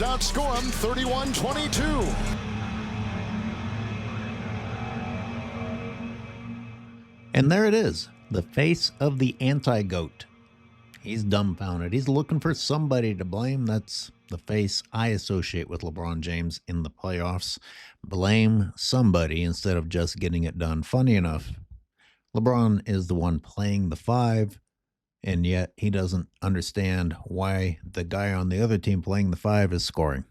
outscore them 31-22. And there it is, the face of the anti-GOAT. He's dumbfounded. He's looking for somebody to blame. That's the face I associate with LeBron James in the playoffs. Blame somebody instead of just getting it done. Funny enough, LeBron is the one playing the five, and yet he doesn't understand why the guy on the other team playing the five is scoring.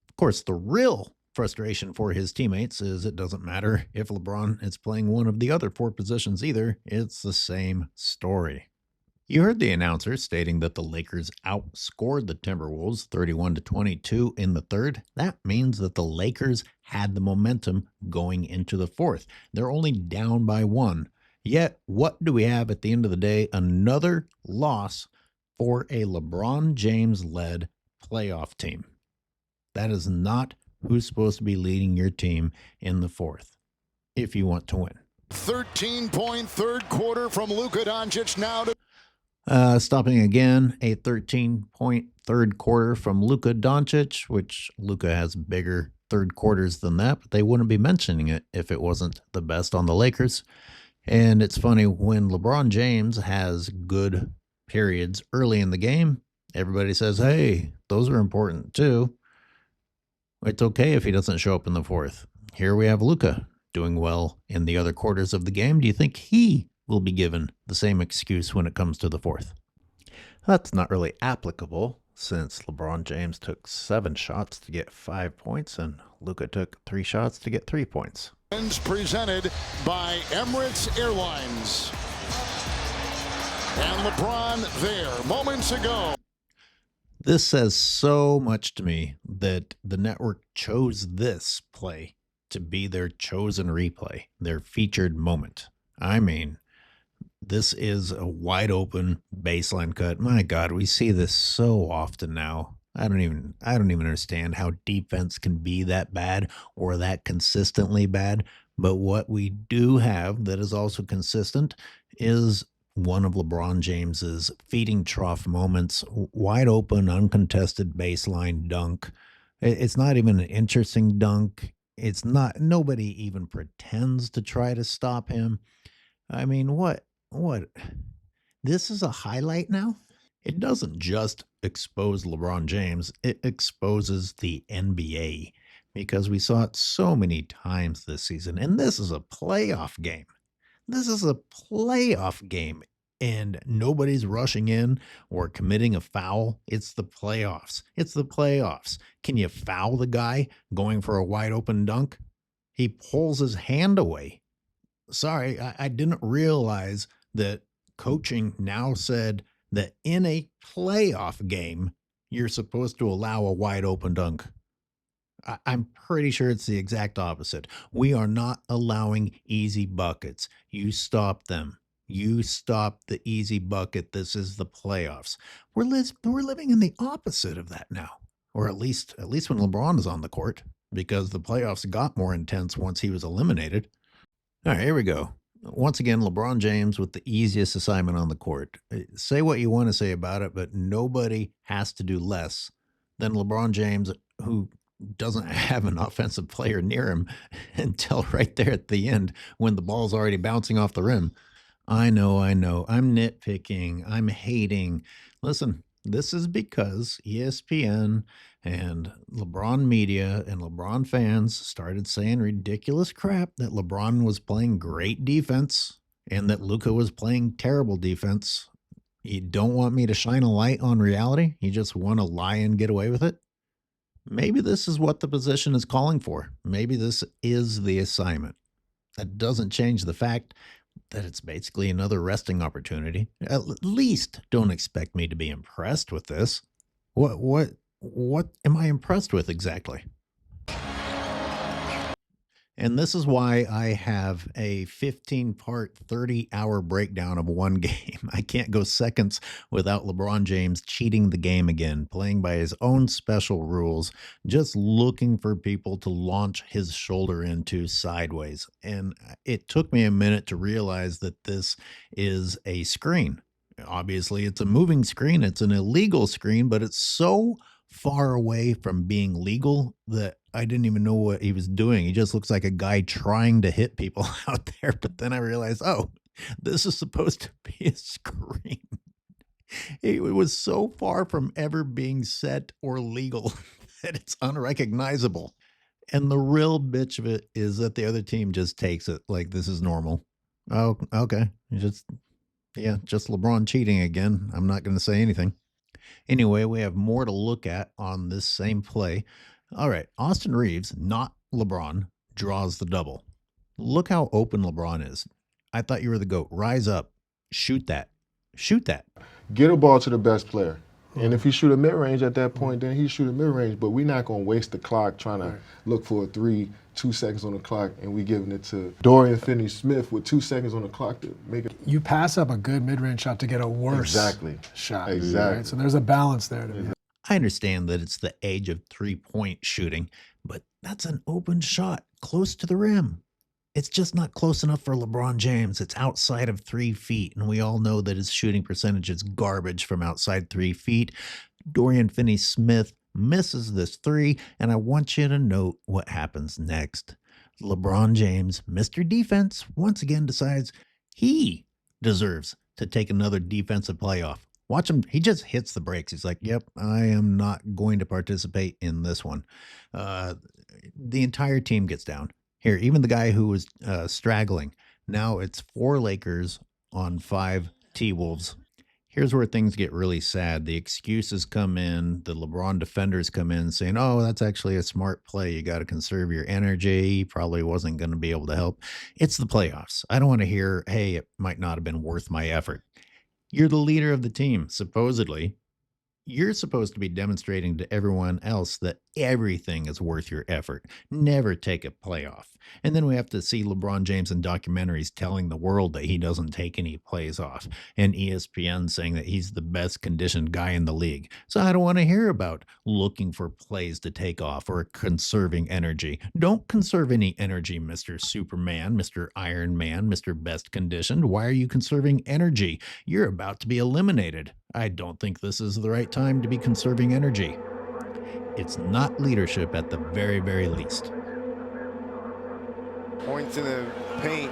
Of course, the real frustration for his teammates is it doesn't matter if LeBron is playing one of the other four positions either. It's the same story. You heard the announcer stating that the Lakers outscored the Timberwolves 31-22 in the third. That means that the Lakers had the momentum going into the fourth. They're only down by one. Yet, what do we have at the end of the day? Another loss for a LeBron James-led playoff team. That is not who's supposed to be leading your team in the fourth if you want to win. 13-point third quarter from Luka Doncic now to... Stopping again, a 13-point third quarter from Luka Doncic, which Luka has bigger third quarters than that, but they wouldn't be mentioning it if it wasn't the best on the Lakers. And it's funny, when LeBron James has good periods early in the game, everybody says, hey, those are important too. It's okay if he doesn't show up in the fourth. Here we have Luka doing well in the other quarters of the game. Do you think he will be given the same excuse when it comes to the fourth? That's not really applicable, since LeBron James took 7 shots to get 5 points and Luka took 3 shots to get 3 points. Presented by Emirates Airlines. And LeBron there moments ago. This says so much to me that the network chose this play to be their chosen replay, their featured moment. I mean, this is a wide open baseline cut. My God, we see this so often now. I don't even understand how defense can be that bad or that consistently bad. But what we do have that is also consistent is one of LeBron James's feeding trough moments, wide open, uncontested baseline dunk. It's not even an interesting dunk. It's not, nobody even pretends to try to stop him. I mean, what? This is a highlight now? It doesn't just expose LeBron James, it exposes the NBA, because we saw it so many times this season. And this is a playoff game. This is a playoff game, and nobody's rushing in or committing a foul. It's the playoffs. It's the playoffs. Can you foul the guy going for a wide open dunk? He pulls his hand away. Sorry, I didn't realize that coaching now said that in a playoff game, you're supposed to allow a wide open dunk. I'm pretty sure it's the exact opposite. We are not allowing easy buckets. You stop them. You stop the easy bucket. This is the playoffs. We're living in the opposite of that now, or at least when LeBron is on the court, because the playoffs got more intense once he was eliminated. All right, here we go. Once again, LeBron James with the easiest assignment on the court. Say what you want to say about it, but nobody has to do less than LeBron James, who doesn't have an offensive player near him until right there at the end when the ball's already bouncing off the rim. I know. I'm nitpicking. I'm hating. Listen, this is because ESPN and LeBron media and LeBron fans started saying ridiculous crap that LeBron was playing great defense and that Luka was playing terrible defense. You don't want me to shine a light on reality? You just want to lie and get away with it? Maybe this is what the position is calling for. Maybe this is the assignment. That doesn't change the fact that it's basically another resting opportunity. At least don't expect me to be impressed with this. What am I impressed with exactly? And this is why I have a 15-part, 30-hour breakdown of one game. I can't go seconds without LeBron James cheating the game again, playing by his own special rules, just looking for people to launch his shoulder into sideways. And it took me a minute to realize that this is a screen. Obviously, it's a moving screen. It's an illegal screen, but it's so far away from being legal that I didn't even know what he was doing. He just looks like a guy trying to hit people out there. But then I realized, oh, this is supposed to be a screen. It was so far from ever being set or legal that it's unrecognizable. And the real bitch of it is that the other team just takes it like this is normal. Oh, okay. Just LeBron cheating again. I'm not going to say anything. Anyway, we have more to look at on this same play. All right, Austin Reeves, not LeBron, draws the double. Look how open LeBron is. I thought you were the GOAT. Rise up. Shoot that. Shoot that. Get a ball to the best player. And if he shoot a mid-range at that point, then he shoot a mid-range. But we're not going to waste the clock trying to look for a 3, 2 seconds on the clock, and we giving it to Dorian Finney-Smith with 2 seconds on the clock to make it. You pass up a good mid-range shot to get a worse shot. Exactly. Right? So there's a balance there. I understand that it's the age of three-point shooting, but that's an open shot close to the rim. It's just not close enough for LeBron James. It's outside of 3 feet, and we all know that his shooting percentage is garbage from outside 3 feet. Dorian Finney-Smith misses this 3, and I want you to note what happens next. LeBron James, Mr. Defense, once again decides he deserves to take another defensive playoff. Watch him. He just hits the brakes. He's like, yep, I am not going to participate in this one. The entire team gets down. Here, even the guy who was straggling. Now it's 4 Lakers on 5 T-Wolves. Here's where things get really sad. The excuses come in. The LeBron defenders come in saying, oh, that's actually a smart play. You got to conserve your energy. He probably wasn't going to be able to help. It's the playoffs. I don't want to hear, hey, it might not have been worth my effort. You're the leader of the team, supposedly. You're supposed to be demonstrating to everyone else that everything is worth your effort. Never take a playoff. And then we have to see LeBron James in documentaries telling the world that he doesn't take any plays off. And ESPN saying that he's the best conditioned guy in the league. So I don't want to hear about looking for plays to take off or conserving energy. Don't conserve any energy, Mr. Superman, Mr. Iron Man, Mr. Best Conditioned. Why are you conserving energy? You're about to be eliminated. I don't think this is the right time to be conserving energy. It's not leadership at the very, very least. Points in the paint,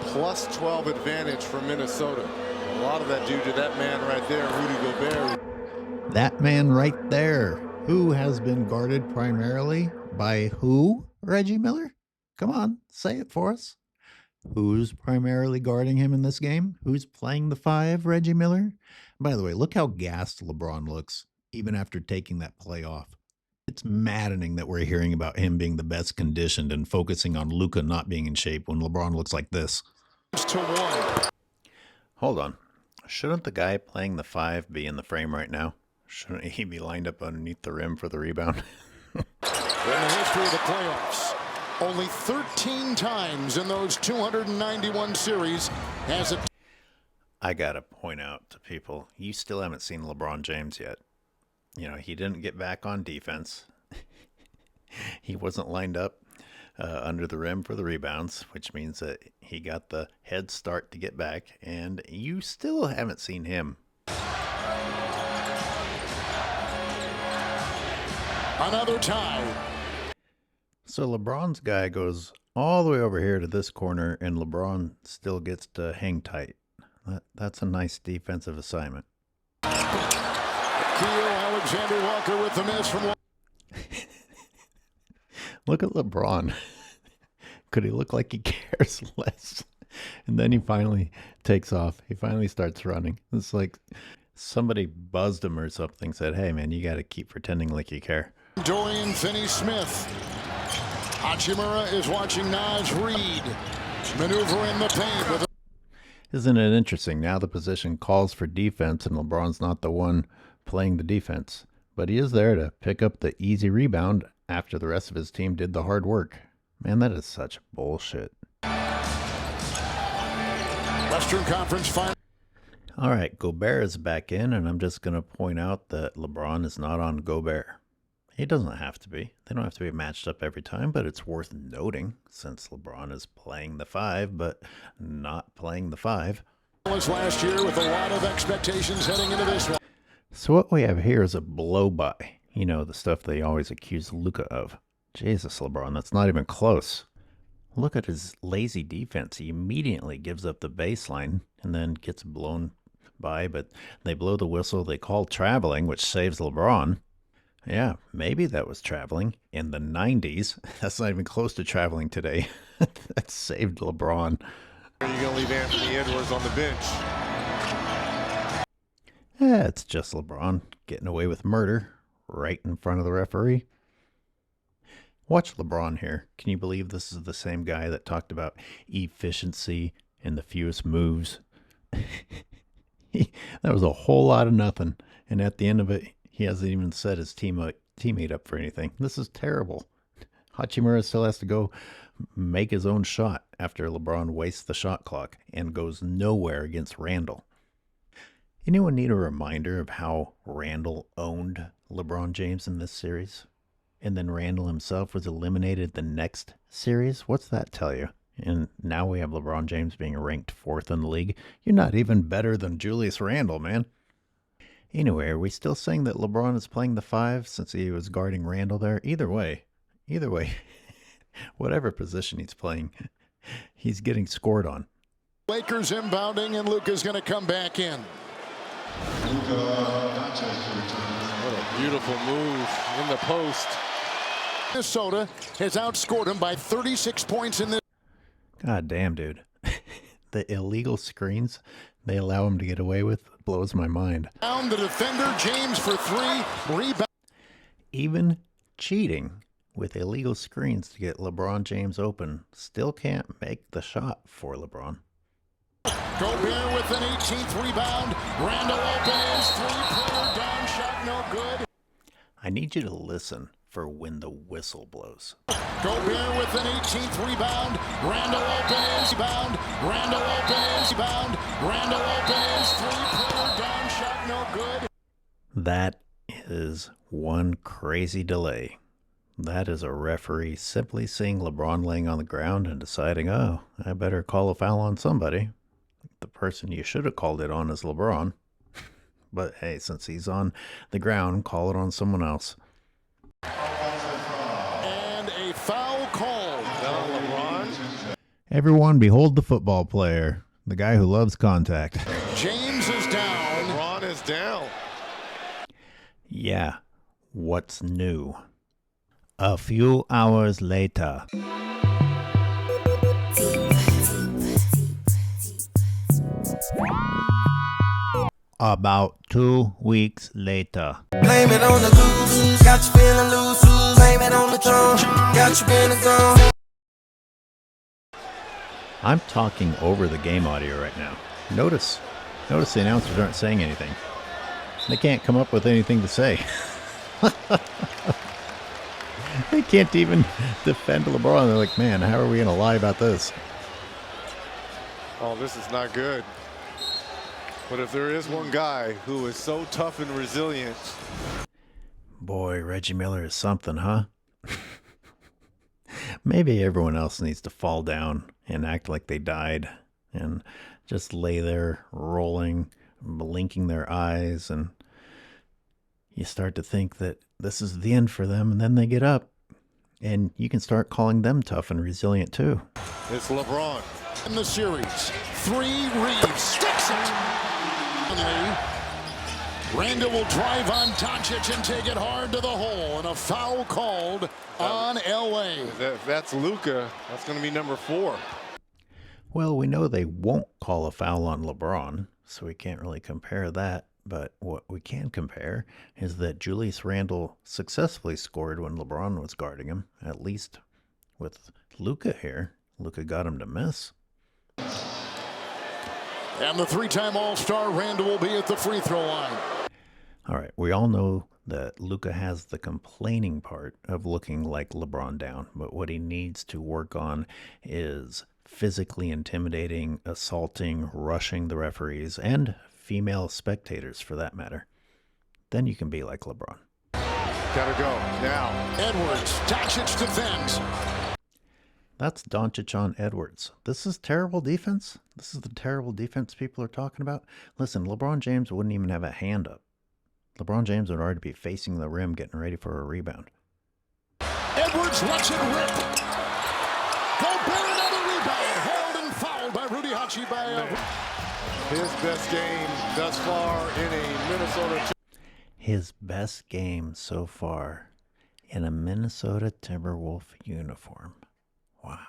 plus 12 advantage for Minnesota. A lot of that due to that man right there, Rudy Gobert. That man right there, who has been guarded primarily by who? Reggie Miller? Come on, say it for us. Who's primarily guarding him in this game? Who's playing the 5, Reggie Miller? By the way, look how gassed LeBron looks, even after taking that play off. It's maddening that we're hearing about him being the best conditioned and focusing on Luka not being in shape when LeBron looks like this. To 1. Hold on. Shouldn't the guy playing the 5 be in the frame right now? Shouldn't he be lined up underneath the rim for the rebound? In the history of the playoffs, only 13 times in those 291 series has it. I got to point out to people, you still haven't seen LeBron James yet. You know, he didn't get back on defense. He wasn't lined up under the rim for the rebounds, which means that he got the head start to get back, and you still haven't seen him. Another tie. So LeBron's guy goes all the way over here to this corner, and LeBron still gets to hang tight. That's a nice defensive assignment. Alexander Walker with the miss from. Look at LeBron. Could he look like he cares less? And then he finally takes off. He finally starts running. It's like somebody buzzed him or something, said, hey, man, you got to keep pretending like you care. Dorian Finney-Smith. Hachimura is watching Naz Reid maneuver in the paint with. Isn't it interesting? Now the position calls for defense, and LeBron's not the one playing the defense. But he is there to pick up the easy rebound after the rest of his team did the hard work. Man, that is such bullshit. Western Conference Final. All right, Gobert is back in, and I'm just going to point out that LeBron is not on Gobert. He doesn't have to be. They don't have to be matched up every time, but it's worth noting since LeBron is playing the 5, but not playing the 5. Last year with a lot of expectations heading into this one. So what we have here is a blow-by. You know, the stuff they always accuse Luka of. Jesus, LeBron, that's not even close. Look at his lazy defense. He immediately gives up the baseline and then gets blown by, but they blow the whistle. They call traveling, which saves LeBron. Yeah, maybe that was traveling in the 90s. That's not even close to traveling today. That saved LeBron. Are you going to leave Anthony Edwards on the bench? It's just LeBron getting away with murder right in front of the referee. Watch LeBron here. Can you believe this is the same guy that talked about efficiency and the fewest moves? That was a whole lot of nothing. And at the end of it, he hasn't even set his teammate up for anything. This is terrible. Hachimura still has to go make his own shot after LeBron wastes the shot clock and goes nowhere against Randall. Anyone need a reminder of how Randall owned LeBron James in this series? And then Randall himself was eliminated the next series? What's that tell you? And now we have LeBron James being ranked 4th in the league. You're not even better than Julius Randle, man. Anyway, are we still saying that LeBron is playing the 5 since he was guarding Randall there? Either way, whatever position he's playing, he's getting scored on. Lakers inbounding, and Luka's going to come back in. What a beautiful move in the post. Minnesota has outscored him by 36 points in this. God damn, dude. The illegal screens they allow him to get away with blows my mind. Down the defender, James for 3. Rebound. Even cheating with illegal screens to get LeBron James open still can't make the shot for LeBron. Gobert with an 18th rebound. Randall open is three-pointer down shot, no good. I need you to listen for when the whistle blows. Gobert with an 18th rebound. Randall open is rebound. Randall open is rebound. Randall open is three-pointer down shot, no good. That is one crazy delay. That is a referee simply seeing LeBron laying on the ground and deciding, oh, I better call a foul on somebody. The person you should have called it on is LeBron. But hey, since he's on the ground, call it on someone else. And a foul called. Now LeBron. Everyone behold the football player, the guy who loves contact. James is down. LeBron is down. Yeah, what's new? A few hours later. About 2 weeks later. Blame it on the lose, got you feeling loose. Blame it on the throne, got you feeling gone. I'm talking over the game audio right now. Notice the announcers aren't saying anything. They can't come up with anything to say. They can't even defend LeBron. They're like, man, how are we going to lie about this? Oh, this is not good. But if there is one guy who is so tough and resilient. Boy, Reggie Miller is something, huh? Maybe everyone else needs to fall down and act like they died and just lay there rolling, blinking their eyes, and you start to think that this is the end for them, and then they get up and you can start calling them tough and resilient too. It's LeBron. In the series, 3 Reeves sticks it. Randall will drive on Doncic and take it hard to the hole, and a foul called on LA. That's Luka. That's going to be number 4. Well, we know they won't call a foul on LeBron, so we can't really compare that. But what we can compare is that Julius Randle successfully scored when LeBron was guarding him, at least with Luka here. Luka got him to miss. And the 3-time All-Star Randall will be at the free throw line. All right, we all know that Luka has the complaining part of looking like LeBron down, but what he needs to work on is physically intimidating, assaulting, rushing the referees, and female spectators for that matter. Then you can be like LeBron. Gotta go now. Edwards, Doncic defends. That's Doncic on Edwards. This is terrible defense. This is the terrible defense people are talking about. Listen, LeBron James wouldn't even have a hand up. LeBron James would already be facing the rim getting ready for a rebound. Edwards lets it rip. Gobert another rebound. Held and fouled by Rudy Hachibayev. His best game thus far in a Minnesota. His best game so far in a Minnesota Timberwolf uniform. Wow.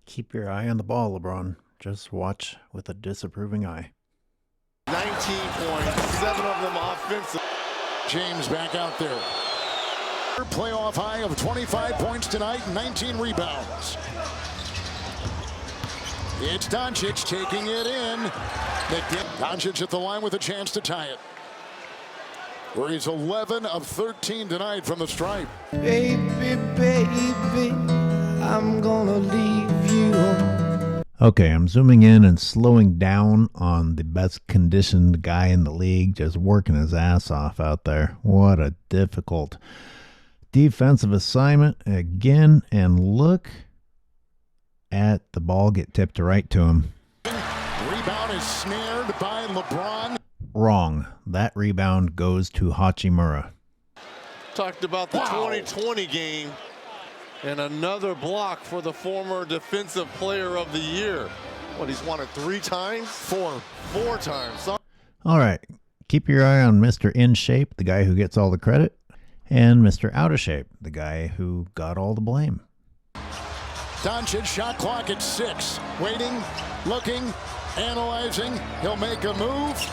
Keep your eye on the ball, LeBron. Just watch with a disapproving eye. 19 points, 7 of them offensive. James back out there. Playoff high of 25 points tonight, 19 rebounds. It's Doncic taking it in. Doncic at the line with a chance to tie it. Where he's 11 of 13 tonight from the stripe. Baby, baby, I'm gonna leave you. Okay, I'm zooming in and slowing down on the best conditioned guy in the league, just working his ass off out there. What a difficult defensive assignment again, and look at the ball get tipped right to him. Rebound is snared by LeBron. Wrong. That rebound goes to Hachimura. Talked about the 2020 game, and another block for the former Defensive Player of the Year. What, he's won it 3 times? 4 times. All right. Keep your eye on Mr. In Shape, the guy who gets all the credit, and Mr. Out of Shape, the guy who got all the blame. Doncic, shot clock at 6. Waiting, looking, analyzing. He'll make a move.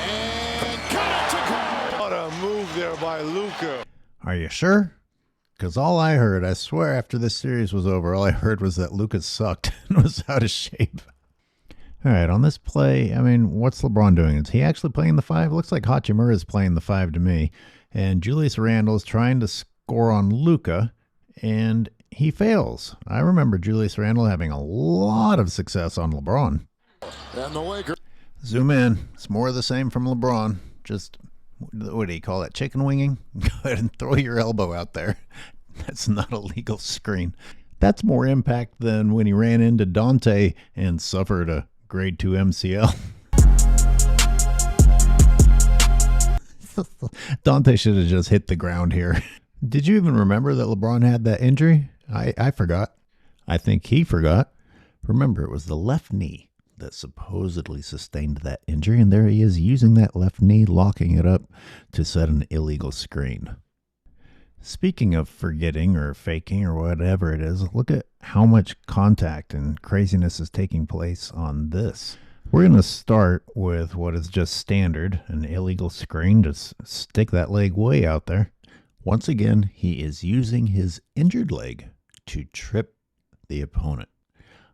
And got it to go. What a move there by Luka. Are you sure? Because all I heard, I swear after this series was over, all I heard was that Luka sucked and was out of shape. All right, on this play, I mean, what's LeBron doing? Is he actually playing the 5? Looks like Hachimura is playing the 5 to me. And Julius Randle is trying to score on Luka, and he fails. I remember Julius Randle having a lot of success on LeBron. And the Lakers. Zoom in. It's more of the same from LeBron. Just, what do you call that, chicken winging? Go ahead and throw your elbow out there. That's not a legal screen. That's more impact than when he ran into Dante and suffered a grade 2 MCL. Dante should have just hit the ground here. Did you even remember that LeBron had that injury? I forgot. I think he forgot. Remember, it was the left knee that supposedly sustained that injury, and there he is using that left knee, locking it up to set an illegal screen. Speaking of forgetting or faking or whatever it is, look at how much contact and craziness is taking place on this. We're going to start with what is just standard, an illegal screen. Just stick that leg way out there. Once again, he is using his injured leg to trip the opponent.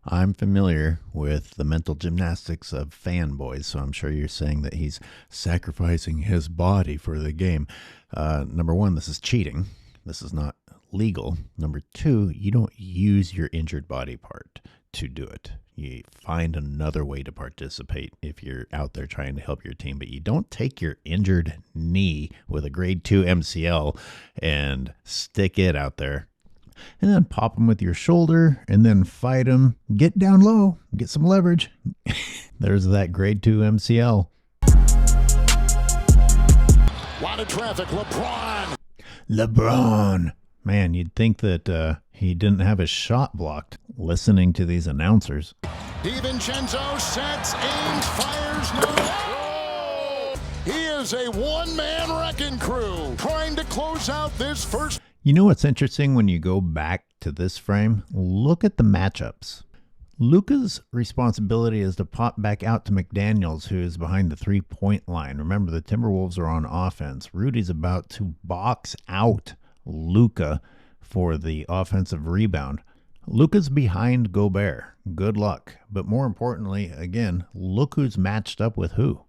I'm familiar with the mental gymnastics of fanboys, so I'm sure you're saying that he's sacrificing his body for the game. Number 1, this is cheating. This is not legal. Number 2, you don't use your injured body part to do it. You find another way to participate if you're out there trying to help your team, but you don't take your injured knee with a grade 2 MCL and stick it out there. And then pop him with your shoulder and then fight him. Get down low, get some leverage. There's that grade 2 MCL. Lot of traffic. LeBron. Man, you'd think that he didn't have his shot blocked listening to these announcers. DiVincenzo sets, aims, fires, no. Oh! He is a one-man wrecking crew trying to close out this first. You know what's interesting when you go back to this frame? Look at the matchups. Luka's responsibility is to pop back out to McDaniels, who is behind the three-point line. Remember, the Timberwolves are on offense. Rudy's about to box out Luka for the offensive rebound. Luka's behind Gobert. Good luck. But more importantly, again, look who's matched up with who.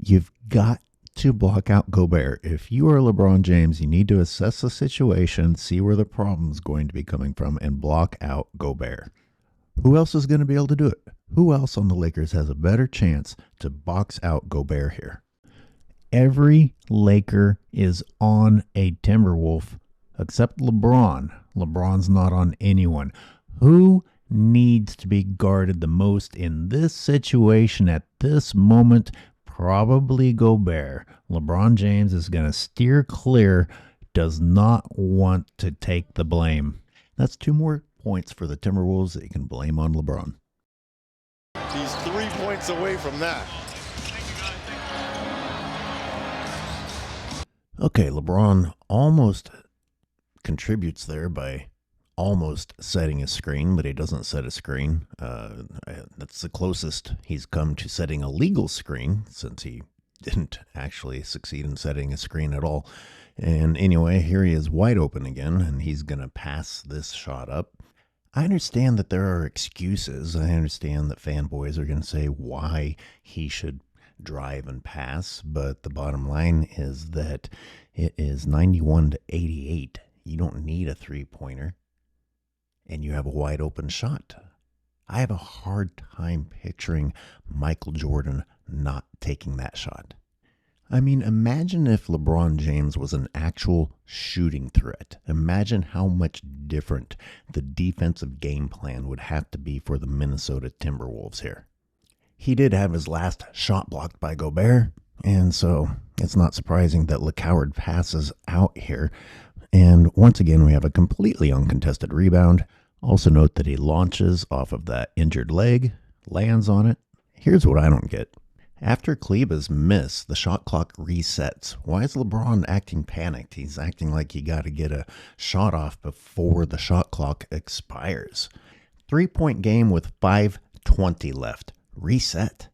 You've got to block out Gobert. If you are LeBron James, you need to assess the situation, see where the problem's going to be coming from, and block out Gobert. Who else is going to be able to do it? Who else on the Lakers has a better chance to box out Gobert here? Every Laker is on a Timberwolf except LeBron. LeBron's not on anyone. Who needs to be guarded the most in this situation at this moment? probably Gobert. LeBron James is going to steer clear, does not want to take the blame. That's 2 more points for the Timberwolves that you can blame on LeBron. He's 3 points away from that. Okay, LeBron almost contributes there by almost setting a screen, but he doesn't set a screen. That's the closest he's come to setting a legal screen, since he didn't actually succeed in setting a screen at all. And anyway, here he is wide open again, and he's going to pass this shot up. I understand that there are excuses. I understand that fanboys are going to say why he should drive and pass, but the bottom line is that it is 91-88. You don't need a three-pointer, and you have a wide open shot. I have a hard time picturing Michael Jordan not taking that shot. I mean, imagine if LeBron James was an actual shooting threat. Imagine how much different the defensive game plan would have to be for the Minnesota Timberwolves here. He did have his last shot blocked by Gobert, and so it's not surprising that LeCoward passes out here. And once again, we have a completely uncontested rebound. Also note that he launches off of that injured leg, lands on it. Here's what I don't get. After Kleba's miss, the shot clock resets. Why is LeBron acting panicked? He's acting like he got to get a shot off before the shot clock expires. 3-point game with 5:20 left. Reset.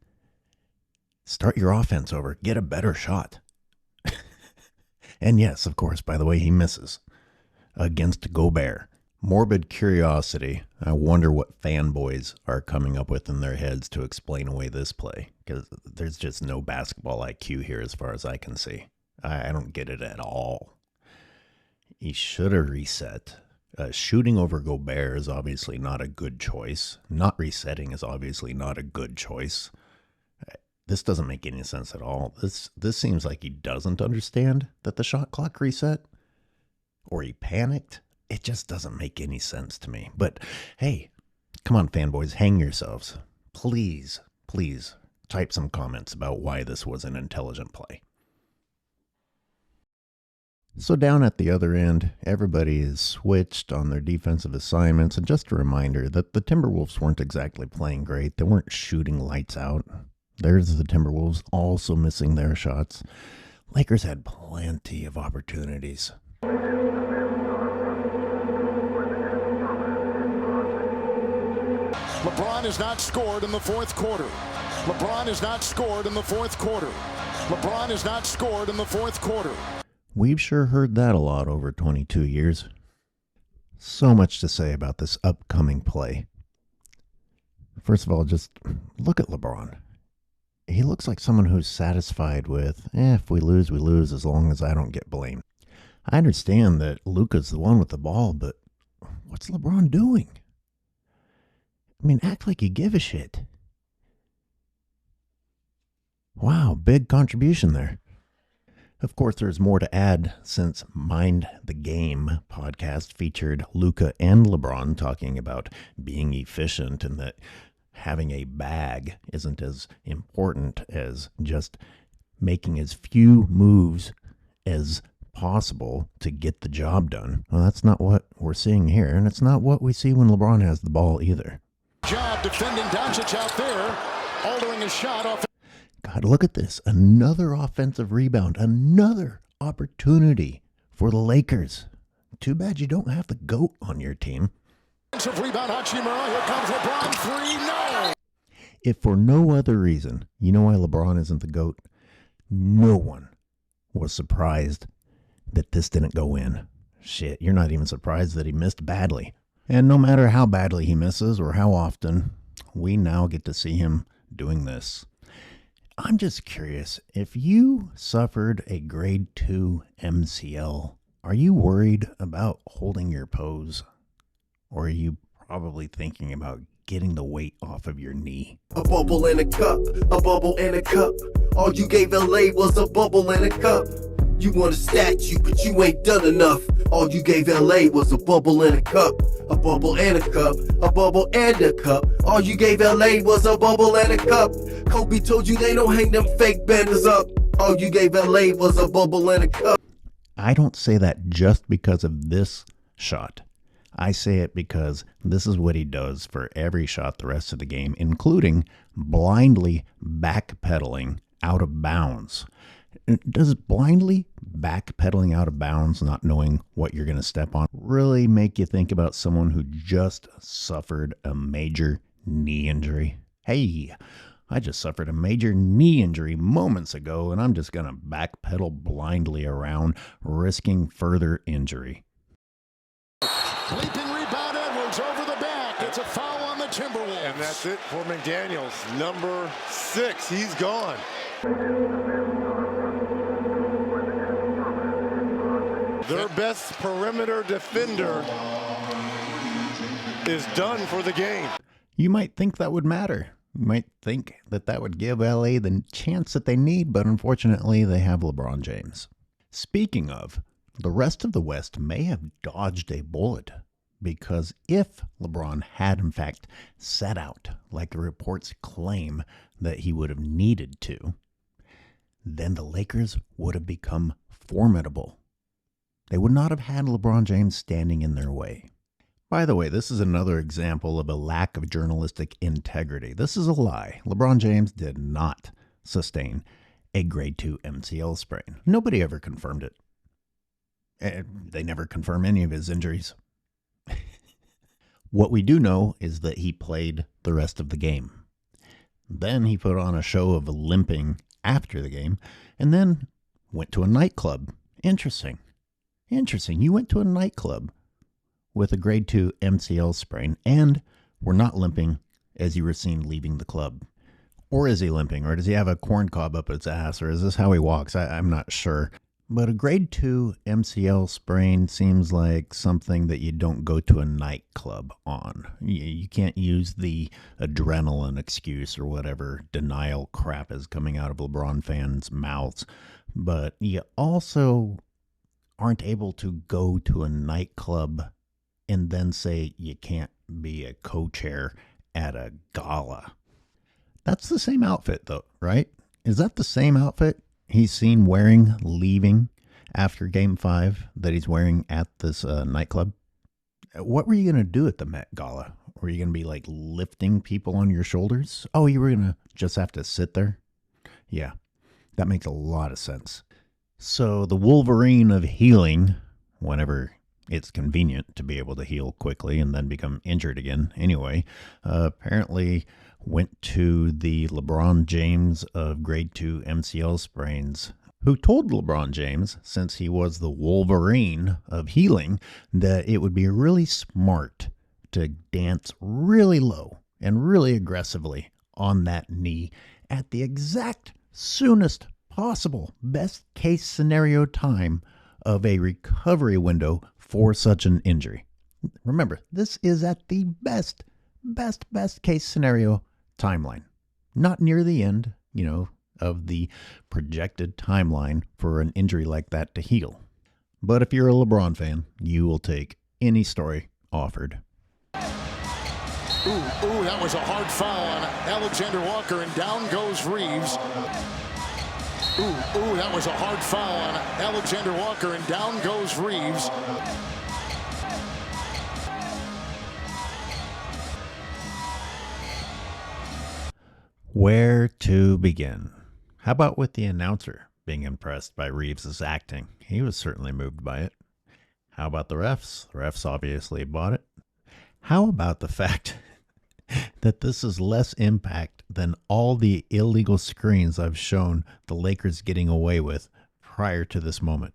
Start your offense over. Get a better shot. And yes, of course, by the way, he misses against Gobert. Morbid curiosity. I wonder what fanboys are coming up with in their heads to explain away this play, because there's just no basketball IQ here as far as I can see. I don't get it at all. He should have reset. Shooting over Gobert is obviously not a good choice. Not resetting is obviously not a good choice. This doesn't make any sense at all. This seems like he doesn't understand that the shot clock reset, or he panicked. It just doesn't make any sense to me. But hey, come on, fanboys, hang yourselves. Please, please type some comments about why this was an intelligent play. So down at the other end, everybody is switched on their defensive assignments. And just a reminder that the Timberwolves weren't exactly playing great. They weren't shooting lights out. There's the Timberwolves also missing their shots. Lakers had plenty of opportunities. LeBron has not scored in the fourth quarter. LeBron has not scored in the fourth quarter. LeBron has not scored in the fourth quarter. We've sure heard that a lot over 22 years. So much to say about this upcoming play. First of all, just look at LeBron. He looks like someone who's satisfied with, if we lose as long as I don't get blamed. I understand that Luka's the one with the ball, but what's LeBron doing? I mean, act like you give a shit. Wow, big contribution there. Of course, there's more to add since Mind the Game podcast featured Luka and LeBron talking about being efficient and that having a bag isn't as important as just making as few moves as possible to get the job done. Well, that's not what we're seeing here, and it's not what we see when LeBron has the ball either. Job defending Doncic out there, altering his shot off. God, look at this. Another offensive rebound. Another opportunity for the Lakers. Too bad you don't have the GOAT on your team. Offensive rebound, Hachimura. Here comes LeBron. Three, no. If for no other reason, you know why LeBron isn't the GOAT? No one was surprised that this didn't go in. Shit, you're not even surprised that he missed badly. And no matter how badly he misses or how often, we now get to see him doing this. I'm just curious, if you suffered a grade 2 MCL, are you worried about holding your pose? Or are you probably thinking about getting the weight off of your knee? A bubble in a cup, a bubble in a cup. All you gave LA was a bubble in a cup. You want a statue, but you ain't done enough. All you gave LA was a bubble and a cup. A bubble and a cup. A bubble and a cup. All you gave LA was a bubble and a cup. Kobe told you they don't hang them fake banners up. All you gave LA was a bubble and a cup. I don't say that just because of this shot. I say it because this is what he does for every shot the rest of the game, including blindly backpedaling out of bounds. Does blindly backpedaling out of bounds, not knowing what you're going to step on, really make you think about someone who just suffered a major knee injury? Hey, I just suffered a major knee injury moments ago, and I'm just going to backpedal blindly around, risking further injury. Leaping rebound, Edwards over the back. It's a foul on the Timberwolves. And that's it for McDaniels. Number 6, he's gone. Their best perimeter defender is done for the game. You might think that would matter. You might think that that would give LA the chance that they need, but unfortunately they have LeBron James. Speaking of, the rest of the West may have dodged a bullet, because if LeBron had in fact set out like the reports claim that he would have needed to, then the Lakers would have become formidable. They would not have had LeBron James standing in their way. By the way, this is another example of a lack of journalistic integrity. This is a lie. LeBron James did not sustain a grade 2 MCL sprain. Nobody ever confirmed it. They never confirm any of his injuries. What we do know is that he played the rest of the game. Then he put on a show of limping after the game, and then went to a nightclub. Interesting. You went to a nightclub with a grade 2 MCL sprain and were not limping as you were seen leaving the club. Or is he limping? Or does he have a corn cob up his ass? Or is this how he walks? I'm not sure. But a grade 2 MCL sprain seems like something that you don't go to a nightclub on. You can't use the adrenaline excuse or whatever denial crap is coming out of LeBron fans' mouths. But you also aren't able to go to a nightclub and then say you can't be a co-chair at a gala. That's the same outfit though, right? Is that the same outfit he's seen wearing leaving after Game 5 that he's wearing at this nightclub? What were you going to do at the Met Gala? Were you going to be like lifting people on your shoulders? Oh, you were going to just have to sit there? Yeah, that makes a lot of sense. So the Wolverine of healing, whenever it's convenient to be able to heal quickly and then become injured again anyway, apparently went to the LeBron James of grade 2 MCL sprains, who told LeBron James, since he was the Wolverine of healing, that it would be really smart to dance really low and really aggressively on that knee at the exact soonest possible best case scenario time of a recovery window for such an injury. Remember, this is at the best case scenario timeline, not near the end, of the projected timeline for an injury like that to heal. But if you're a LeBron fan, you will take any story offered. Ooh, that was a hard foul on Alexander Walker, and down goes Reeves. Ooh, that was a hard foul on Alexander Walker, and down goes Reeves. Where to begin? How about with the announcer being impressed by Reeves' acting? He was certainly moved by it. How about the refs? The refs obviously bought it. How about the fact that this is less impact than all the illegal screens I've shown the Lakers getting away with prior to this moment?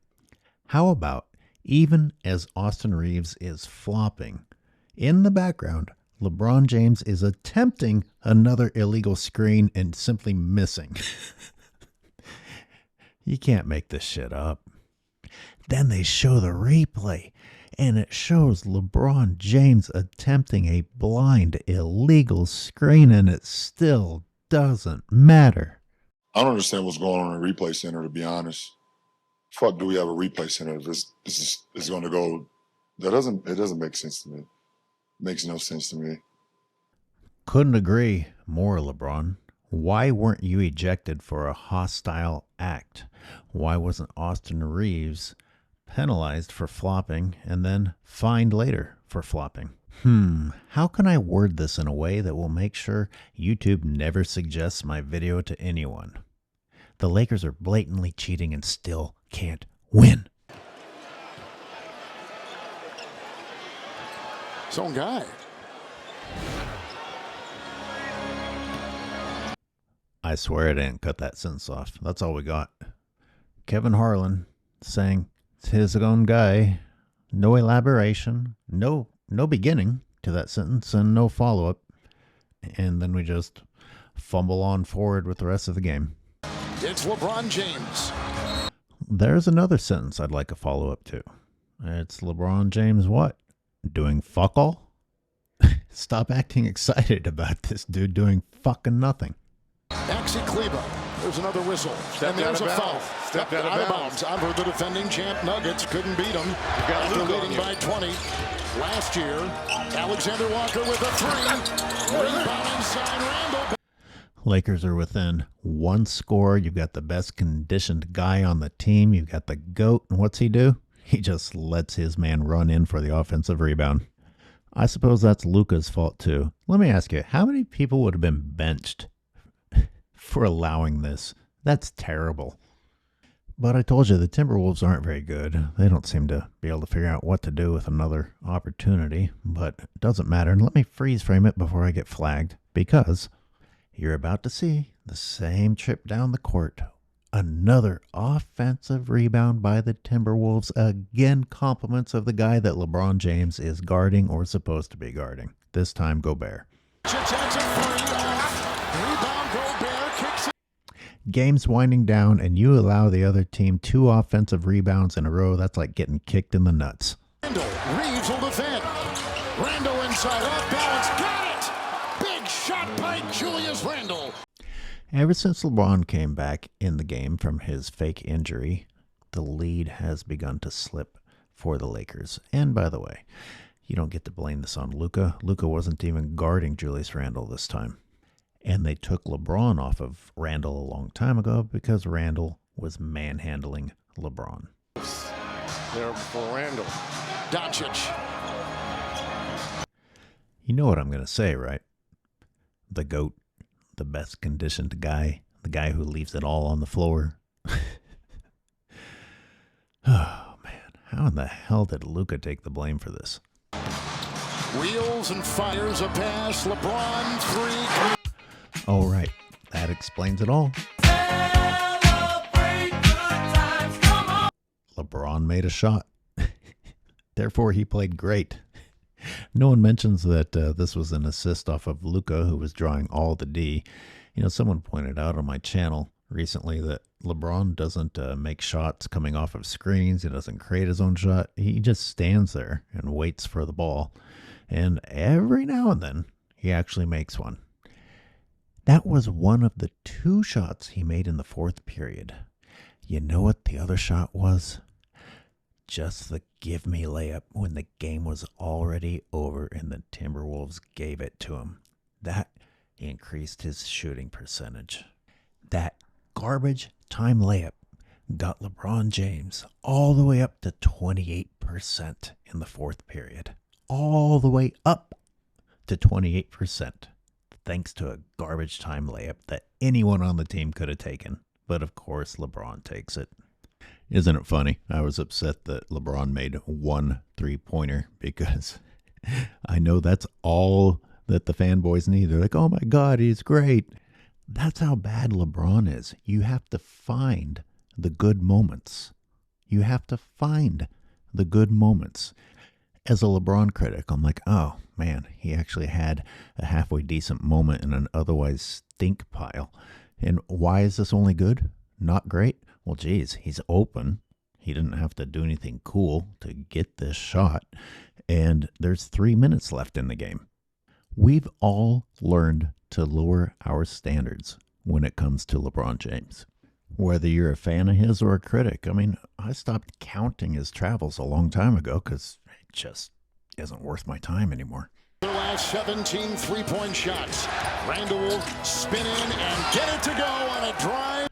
How about, even as Austin Reeves is flopping, in the background, LeBron James is attempting another illegal screen and simply missing? You can't make this shit up. Then they show the replay, and it shows LeBron James attempting a blind illegal screen, and it still doesn't matter. I don't understand what's going on in the replay center, to be honest. fuck, do we have a replay center? This is going to go. It doesn't make sense to me. Makes no sense to me. Couldn't agree more, LeBron. Why weren't you ejected for a hostile act? Why wasn't Austin Reeves penalized for flopping and then fined later for flopping? How can I word this in a way that will make sure YouTube never suggests my video to anyone? The Lakers are blatantly cheating and still can't win. Zone guy. I swear I didn't cut that sentence off. That's all we got. Kevin Harlan saying it's his own guy. No elaboration. No beginning to that sentence and no follow-up. And then we just fumble on forward with the rest of the game. It's LeBron James. There's another sentence I'd like a follow-up to. It's LeBron James what? Doing fuck all? Stop acting excited about this dude doing fucking nothing. Maxi Kleba. There's another whistle. Stepped and there's out a of foul. bounds. Stepped out of bounds. Over the defending champ Nuggets. Couldn't beat them. After leading by 20 last year. Alexander Walker with a three. Rebound inside Randall. Lakers are within one score. You've got the best conditioned guy on the team. You've got the GOAT. And what's he do? He just lets his man run in for the offensive rebound. I suppose that's Luka's fault too. Let me ask you, how many people would have been benched for allowing this? That's terrible. But I told you, the Timberwolves aren't very good. They don't seem to be able to figure out what to do with another opportunity, but it doesn't matter. And let me freeze frame it before I get flagged, because you're about to see the same trip down the court. Another offensive rebound by the Timberwolves. Again, compliments of the guy that LeBron James is guarding or supposed to be guarding. This time, Gobert. Game's winding down, and you allow the other team 2 offensive rebounds in a row. That's like getting kicked in the nuts. Reeves will defend. Randall inside, off balance, got it! Big shot by Julius Randle. Ever since LeBron came back in the game from his fake injury, the lead has begun to slip for the Lakers. And by the way, you don't get to blame this on Luka. Luka wasn't even guarding Julius Randle this time. And they took LeBron off of Randle a long time ago because Randle was manhandling LeBron. There for Randle. Doncic. You know what I'm going to say, right? The GOAT, the best conditioned guy, the guy who leaves it all on the floor. Oh, man. How in the hell did Luka take the blame for this? Wheels and fires a pass. LeBron, 3. Oh, right. That explains it all. LeBron made a shot. Therefore, he played great. No one mentions that this was an assist off of Luka, who was drawing all the D. You know, someone pointed out on my channel recently that LeBron doesn't make shots coming off of screens. He doesn't create his own shot. He just stands there and waits for the ball. And every now and then, he actually makes one. That was one of the 2 shots he made in the 4th period. You know what the other shot was? Just the give me layup when the game was already over and the Timberwolves gave it to him. That increased his shooting percentage. That garbage time layup got LeBron James all the way up to 28% in the 4th period. All the way up to 28%. Thanks to a garbage time layup that anyone on the team could have taken. But of course, LeBron takes it. Isn't it funny? I was upset that LeBron made 1 3-pointer because I know that's all that the fanboys need. They're like, oh my God, he's great. That's how bad LeBron is. You have to find the good moments. You have to find the good moments. As a LeBron critic, I'm like, oh man, he actually had a halfway decent moment in an otherwise stink pile. And why is this only good? Not great? Well, geez, he's open. He didn't have to do anything cool to get this shot. And there's 3 minutes left in the game. We've all learned to lower our standards when it comes to LeBron James. Whether you're a fan of his or a critic, I mean, I stopped counting his travels a long time ago because it just isn't worth my time anymore. The last 17 three-point shots. Randall will spin in and get it to go on a drive.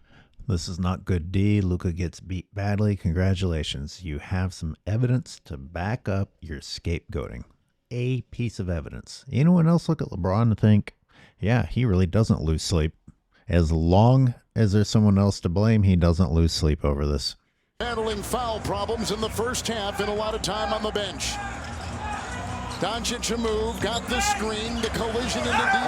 This is not good D. Luka gets beat badly. Congratulations. You have some evidence to back up your scapegoating. A piece of evidence. Anyone else look at LeBron and think, yeah, he really doesn't lose sleep. As long as there's someone else to blame, he doesn't lose sleep over this. Handling foul problems in the first half and a lot of time on the bench. Doncic a move, got the screen, the collision into D.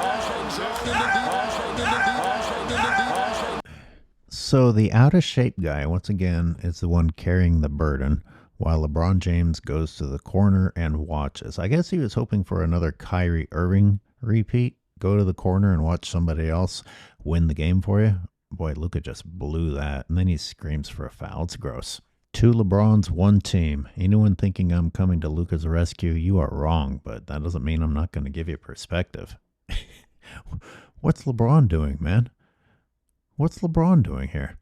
So the out-of-shape guy, once again, is the one carrying the burden, while LeBron James goes to the corner and watches. I guess he was hoping for another Kyrie Irving repeat. Go to the corner and watch somebody else win the game for you. Boy, Luka just blew that, and then he screams for a foul. It's gross. 2 LeBrons, 1 team. Anyone thinking I'm coming to Luka's rescue, you are wrong, but that doesn't mean I'm not going to give you perspective. What's LeBron doing, man? What's LeBron doing here?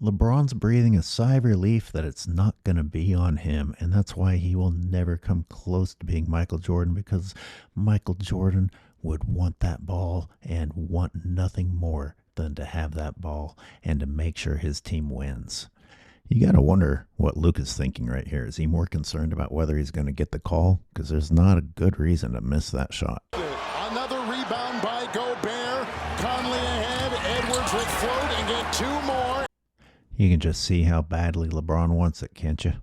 LeBron's breathing a sigh of relief that it's not going to be on him, and that's why he will never come close to being Michael Jordan, because Michael Jordan would want that ball and want nothing more than to have that ball and to make sure his team wins. You got to wonder what Luke is thinking right here. Is he more concerned about whether he's going to get the call? Because there's not a good reason to miss that shot. Another rebound by Gobert. Conley ahead. Edwards would float and get 2 more. You can just see how badly LeBron wants it, can't you?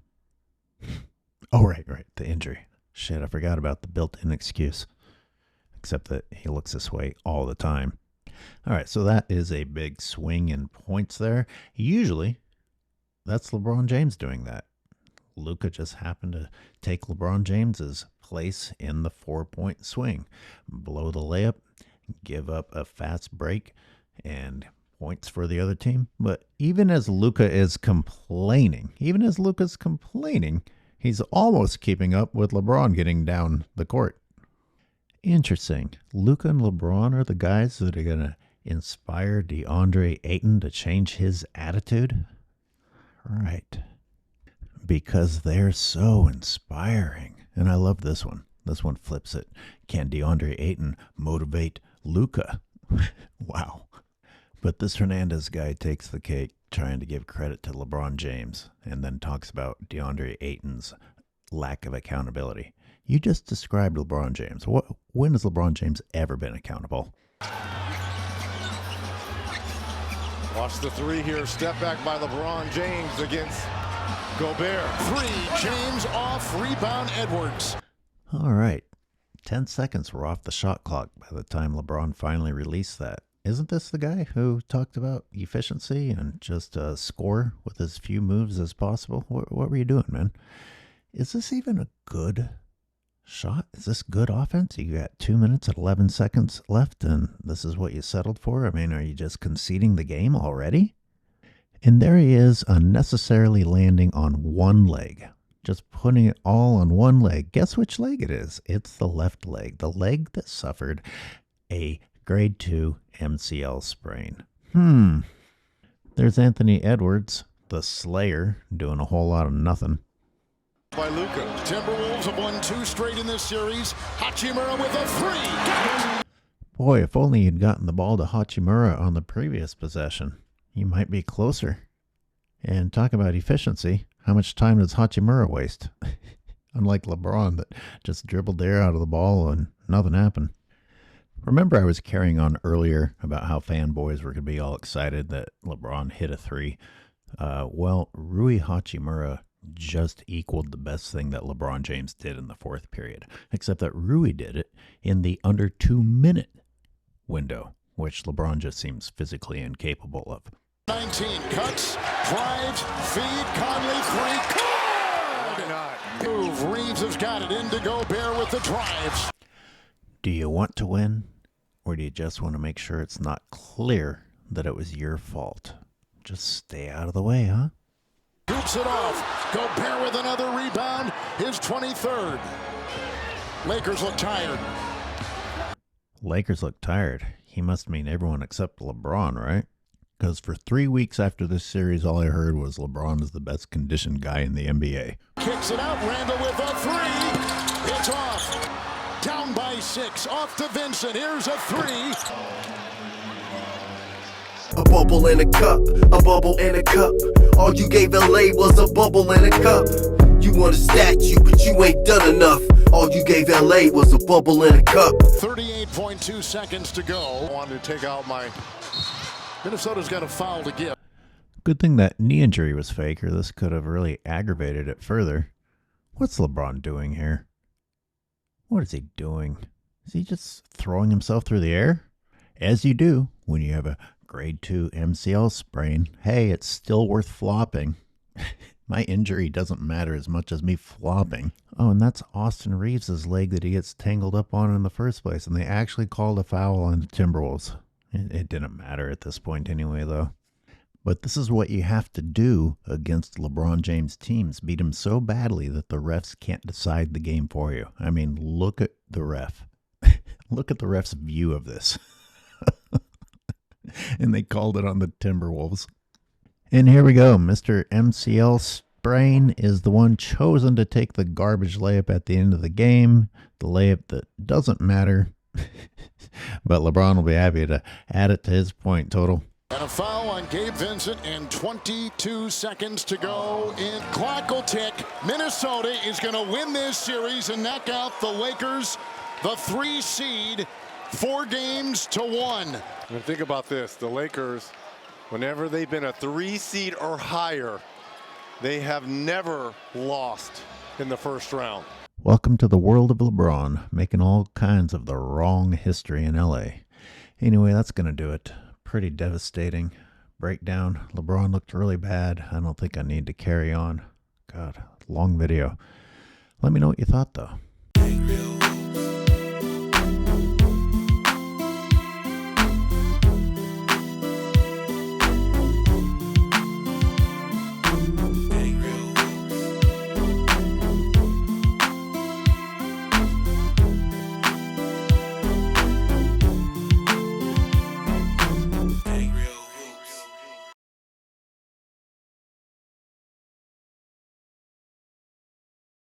Oh, right. The injury. Shit, I forgot about the built-in excuse. Except that he looks this way all the time. All right, so that is a big swing in points there. Usually, that's LeBron James doing that. Luka just happened to take LeBron James's place in the 4-point swing. Blow the layup, give up a fast break, and points for the other team. But even as Luka's complaining, he's almost keeping up with LeBron getting down the court. Interesting. Luka and LeBron are the guys that are going to inspire DeAndre Ayton to change his attitude? Right. Because they're so inspiring. And I love this one. This one flips it. Can DeAndre Ayton motivate Luka? Wow. But this Hernandez guy takes the cake trying to give credit to LeBron James and then talks about DeAndre Ayton's lack of accountability. You just described LeBron James. When has LeBron James ever been accountable? Watch the 3 here. Step back by LeBron James against Gobert. 3, James off, rebound Edwards. All right. 10 seconds were off the shot clock by the time LeBron finally released that. Isn't this the guy who talked about efficiency and just score with as few moves as possible? What were you doing, man? Is this even a good shot? Is this good offense? You got 2 minutes and 11 seconds left, and this is what you settled for? I mean, are you just conceding the game already? And there he is, unnecessarily landing on one leg. Just putting it all on one leg. Guess which leg it is? It's the left leg. The leg that suffered a grade 2 MCL sprain. There's Anthony Edwards, the Slayer, doing a whole lot of nothing. By Luka. Timberwolves have won 2 straight in this series. Hachimura with a 3. Got it. Boy, if only you'd gotten the ball to Hachimura on the previous possession, you might be closer. And talk about efficiency. How much time does Hachimura waste? Unlike LeBron that just dribbled the air out of the ball and nothing happened. Remember I was carrying on earlier about how fanboys were going to be all excited that LeBron hit a 3. Well, Rui Hachimura just equaled the best thing that LeBron James did in the 4th period, except that Rui did it in the under 2-minute window, which LeBron just seems physically incapable of. 19 cuts, drives, feed, Conley 3. Why not? Move. Reeves has got it in to Gobert with the drives. Do you want to win, or do you just want to make sure it's not clear that it was your fault? Just stay out of the way, huh? Scoops it off. Gobert with another rebound. His 23rd. Lakers look tired. Lakers look tired. He must mean everyone except LeBron, right? Because for 3 weeks after this series, all I heard was LeBron is the best conditioned guy in the NBA. Kicks it out, Randall with a three. It's off. Down by 6, off to Vincent. Here's a three. A bubble in a cup, a bubble in a cup. All you gave LA was a bubble in a cup. You want a statue, but you ain't done enough. All you gave LA was a bubble in a cup. 38.2 seconds to go. Wanted to take out my... Minnesota's got a foul to give. Good thing that knee injury was fake, or this could have really aggravated it further. What's LeBron doing here? What is he doing? Is he just throwing himself through the air? As you do when you have a grade 2 MCL sprain. Hey, it's still worth flopping. My injury doesn't matter as much as me flopping. Oh, and that's Austin Reeves' leg that he gets tangled up on in the first place, and they actually called a foul on the Timberwolves. It didn't matter at this point anyway, though. But this is what you have to do against LeBron James teams. Beat him so badly that the refs can't decide the game for you. I mean, look at the ref. Look at the ref's view of this. And they called it on the Timberwolves. And here we go. Mr. MCL sprain is the one chosen to take the garbage layup at the end of the game. The layup that doesn't matter. But LeBron will be happy to add it to his point total. And a foul on Gabe Vincent and 22 seconds to go. In clock will tick. Minnesota is going to win this series and knock out the Lakers, the 3 seed, 4-1. And think about this. The Lakers, whenever they've been a 3 seed or higher, they have never lost in the first round. Welcome to the world of LeBron, making all kinds of the wrong history in LA. Anyway, that's going to do it. Pretty devastating breakdown. LeBron looked really bad. I don't think I need to carry on. God, long video. Let me know what you thought, though.